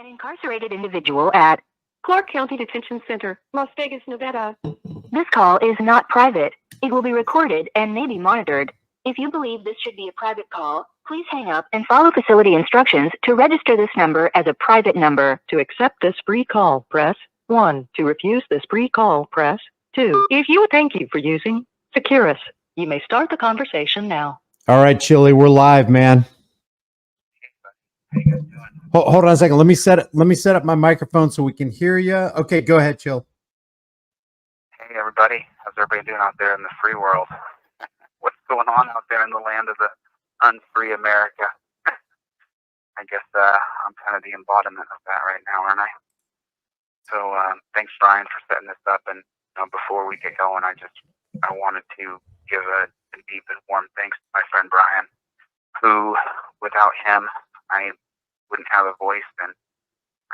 An incarcerated individual at Clark County Detention Center, Las Vegas, Nevada. This call is not private. It will be recorded and may be monitored. If you believe this should be a private call, please hang up and follow facility instructions to register this number as a private number. To accept this free call, press 1. To refuse this free call, press 2. Thank you for using Securus. You may start the conversation now. All right, Chille, we're live, man. Hold on a second. Let me set up my microphone so we can hear you. Okay, go ahead, Chille. Hey, everybody. How's everybody doing out there in the free world? What's going on out there in the land of the unfree America? I guess I'm kind of the embodiment of that right now, aren't I? So thanks, Brian, for setting this up. And before we get going, I wanted to give a deep and warm thanks to my friend Brian, who, without him, I wouldn't have a voice and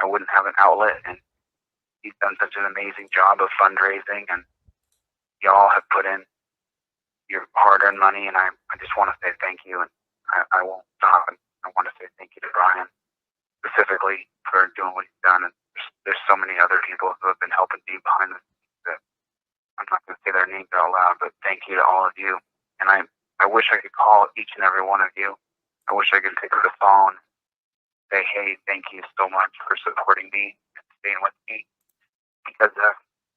I wouldn't have an outlet. And he's done such an amazing job of fundraising, and y'all have put in your hard-earned money, and I just want to say thank you, and I won't stop. And I want to say thank you to Brian specifically for doing what he's done. And there's so many other people who have been helping me behind the scenes that I'm not going to say their names out loud, but thank you to all of you. And I wish I could call each and every one of you. I wish I could pick up the phone, say, hey, thank you so much for supporting me and staying with me, because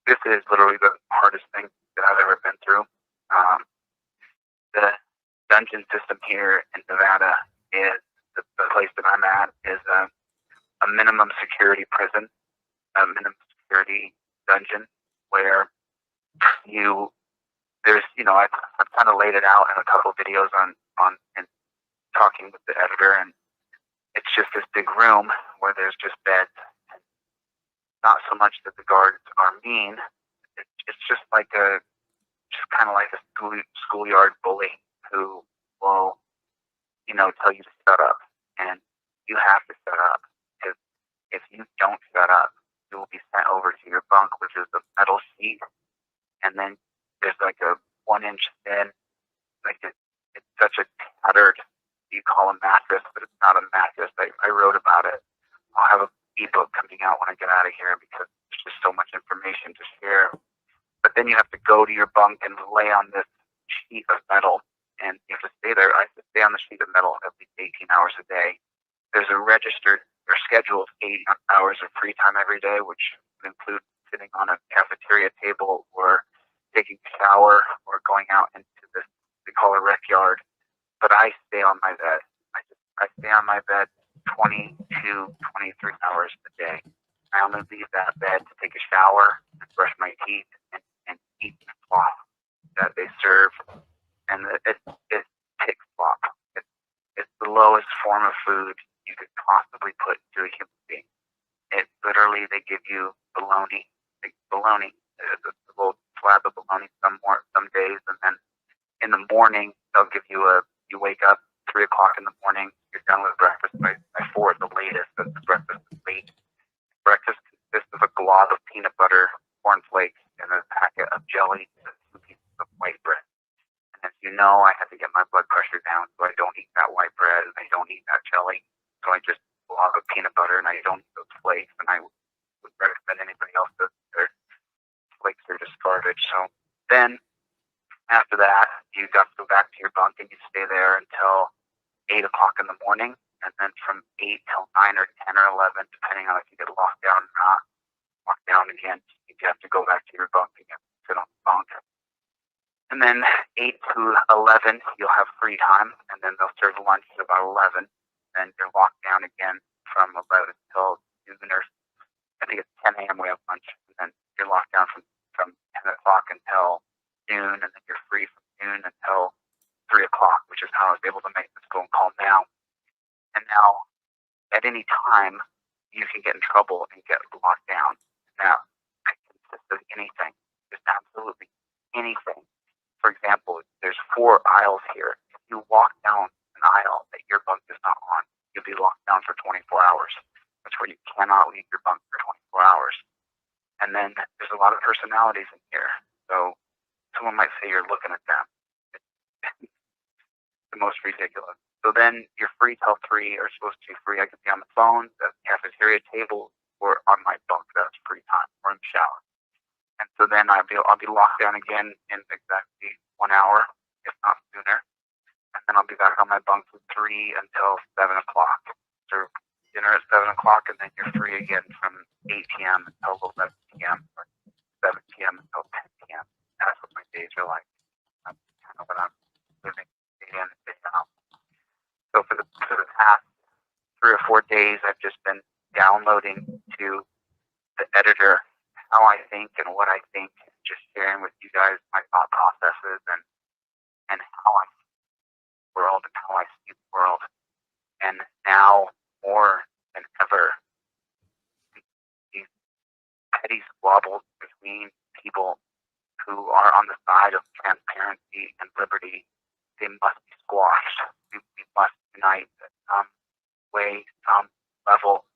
this is literally the hardest thing that I've ever been through. The dungeon system here in Nevada is the place that I'm at is a minimum security prison, a minimum security dungeon where I've kind of laid it out in a couple of videos on and talking with the editor, and it's just this big room where there's just beds. And not so much that the guards are mean. It's just kind of like a schoolyard bully who will, tell you to shut up, and you have to shut up. If you don't shut up, you will be sent over to your bunk, which is a metal sheet, and then there's like a 1-inch thin, it's such a tattered, you call a mattress, but it's not a mattress. I wrote about it. I'll have an ebook coming out when I get out of here because there's just so much information to share. But then you have to go to your bunk and lay on this sheet of metal, and you have to stay there. I have to stay on the sheet of metal at least 18 hours a day. There's a registered or scheduled 8 hours of free time every day, which would include sitting on a cafeteria table or taking a shower or going out into this, we call a rec yard. But I stay on my bed. I stay on my bed 22, 23 hours a day. I only leave that bed to take a shower and brush my teeth and eat the slop that they serve. And it's pig slop. It's the lowest form of food you could possibly put into a human being. It literally, they give you bologna, a little slab of bologna some days, and then in the morning they'll give you you wake up 3 o'clock in the morning, you're done with breakfast by 4 at the latest. That's the breakfast is late. Breakfast consists of a glob of peanut butter, cornflakes, and a packet of jelly and 2 pieces of white bread. And as you know, I have to get my blood pressure down, so I don't eat that white bread and I don't eat that jelly. So I just glob of peanut butter and I don't eat those flakes. And I would recommend anybody else that their flakes are just garbage. So then after that, you got to go back to your bunk and you stay there until 8 o'clock in the morning. And then from 8 till 9 or 10 or 11, depending on if you get locked down or not, locked down again, you have to go back to your bunk and you have to sit on the bunk. And then 8 to 11, you'll have free time, and then they'll serve lunch at about 11. Then you're locked down again from 11 till noon, or I think it's 10 a.m. we have lunch, and then you're locked down from 10 o'clock until noon, and then you're free from noon until 3 o'clock, which is how I was able to make this phone call now. And now, at any time, you can get in trouble and get locked down. Now, it consists of anything, just absolutely anything. For example, there's 4 aisles here. If you walk down an aisle that your bunk is not on, you'll be locked down for 24 hours. That's where you cannot leave your bunk for 24 hours. And then there's a lot of personalities in here. So someone might say you're looking at them. It's the most ridiculous. So then you're free till 3, or supposed to be free. I can be on the phone, the cafeteria table, or on my bunk. That's free time, or in the shower. And so then I'll be locked down again in exactly 1 hour, if not sooner. And then I'll be back on my bunk from 3 until 7 o'clock. So dinner at 7 o'clock, and then you're free again from 8 p.m. until 11 p.m. or 7 p.m. until 10 p.m. That's what my days are like. That's kind of what I'm living day in and day out. So for the past 3 or 4 days, I've just been downloading to the editor how I think and what I think, just sharing with you guys my thought processes and how I see the world and how I see the world. And now, more than ever, these petty squabbles between people who are on the side of transparency and liberty, they must be squashed. We must unite at some way, some level.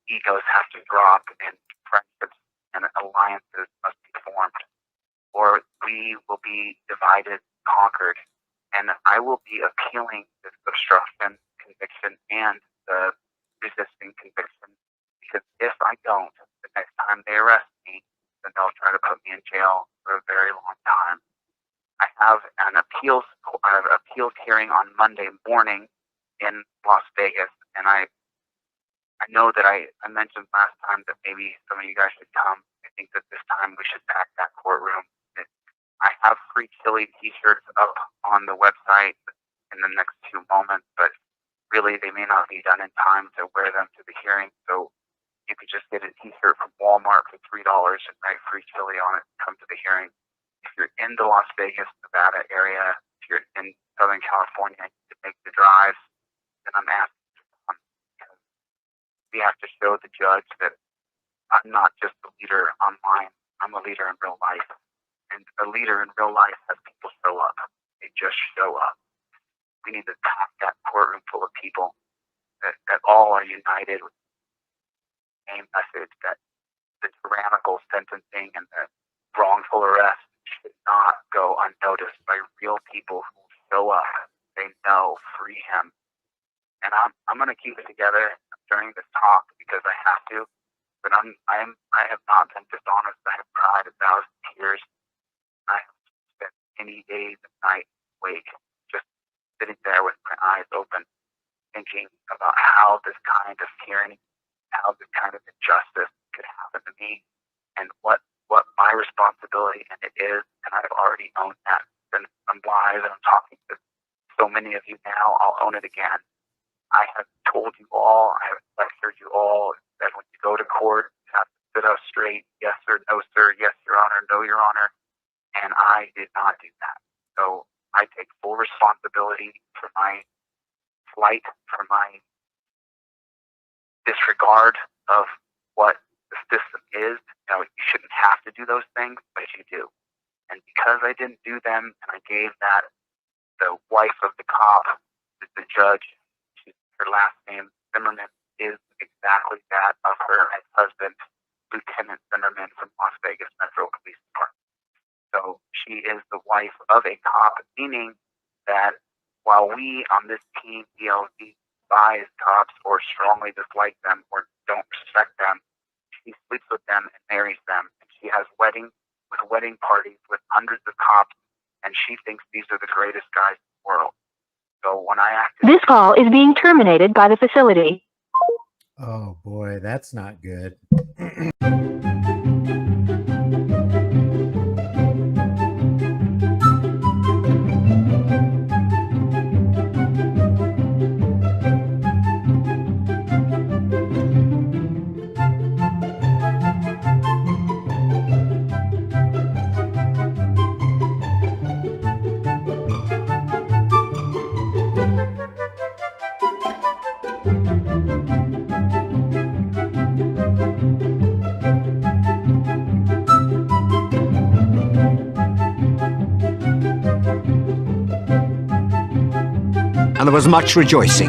Egos have to drop, and friendships and alliances must be formed, or we will be divided, conquered. And I will be appealing this obstruction conviction and the resisting conviction, because if I don't, the next time they arrest me, then they'll try to put me in jail for a very long time. I have an appeals hearing on Monday morning in Las Vegas, and I know that I mentioned last time that maybe some of you guys should come. I think that this time we should pack that courtroom. I have free Chille t-shirts up on the website in the next 2 moments, but really they may not be done in time to wear them to the hearing. So you could just get a t-shirt from Walmart for $3 and write free Chille on it and come to the hearing. If you're in the Las Vegas, Nevada area, if you're in Southern California, to make the drive, then I'm asking you to come. We have to show the judge that I'm not just a leader online, I'm a leader in real life. And a leader in real life has people show up. They just show up. We need to pack that courtroom full of people that all are united with the same message, that the tyrannical sentencing and the wrongful arrest should not go unnoticed by real people who show up. They know, free him. And I'm going to keep it together during this talk because I have to. But I have not been dishonest. I have cried 1,000 tears. I have spent many days and nights awake, just sitting there with my eyes open, thinking about how this kind of tyranny, how this kind of injustice could happen to me, and what my responsibility in it is. And I've already owned that. And I'm live and I'm talking to so many of you now. I'll own it again. I have told you all, I have lectured you all, that when you go to court, you have to sit up straight, yes sir, no sir, yes your honor, no your honor. And I did not do that. So I take full responsibility for my flight, for my disregard of what the system is. You know, you shouldn't have to do those things, but you do. And because I didn't do them, and I gave that, the wife of the cop, the judge, her last name, Zimmerman, is exactly that of her ex-husband, Lieutenant Zimmerman from Las Vegas Metro Police Department. So she is the wife of a cop, meaning that while we on this team, DLZ, despise cops or strongly dislike them or don't respect them, she sleeps with them and marries them. And she has wedding parties with hundreds of cops, and she thinks these are the greatest guys in the world. So when I acted... This call is being terminated by the facility. Oh boy, that's not good. And there was much rejoicing.